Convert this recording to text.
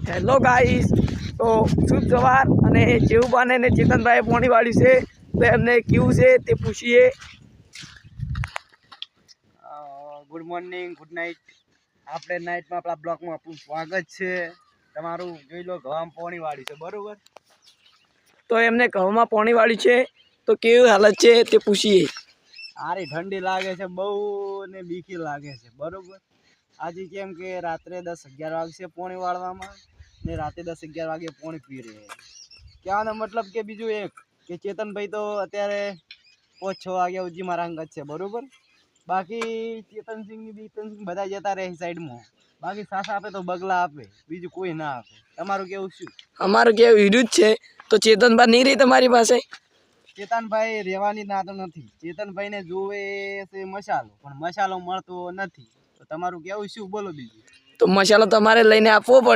Hello guys, તો શુભ સવાર અને જેવુબાને ને ચેતનભાઈ પોણી વાળ્યું છે તો એમને કેવું છે તે પૂછીએ. Good morning, good night. આપણે નાઇટમાં આપણા બ્લોકમાં આપણું સ્વાગત છે. તમારું જોઈ લો, ઘઉંમાં પોણી વાળી છે બરોબર. તો એમને ઘઉંમાં પોણી વાળી છે તો કેવી હાલત છે તે પૂછીએ. સારી ઠંડી લાગે છે બહુ ને બીકી લાગે છે બરોબર. આજે કેમ કે રાત્રે 10-11 વાગશે પોણી વાળવામાં ને રાતે 10-11 વાગે પોણી પી રહે. કહેવાનો મતલબ કે બીજું એક કે ચેતનભાઈ તો અત્યારે 5-6 વાગ્યા સુધી મારા અંગત છે બરોબર. બાકી ચેતનસિંહ બધા જતા રહે સાઈડમાં. બાકી સાસ આપે તો બગલા આપે, બીજું કોઈ ના આપે. તમારું કેવું શું? અમારું કેવું વિરુદ્ધ છે. તો ચેતનભાઈ નહીં રહી તમારી પાસે? ચેતનભાઈ રહેવાની ના તો નથી. ચેતનભાઈને જોવે છે મસાલો, પણ મસાલો મળતો નથી. તો તમારું કેવું શું બોલો બીજું? તો મસાલો તમારે લઈને આપવો પડે.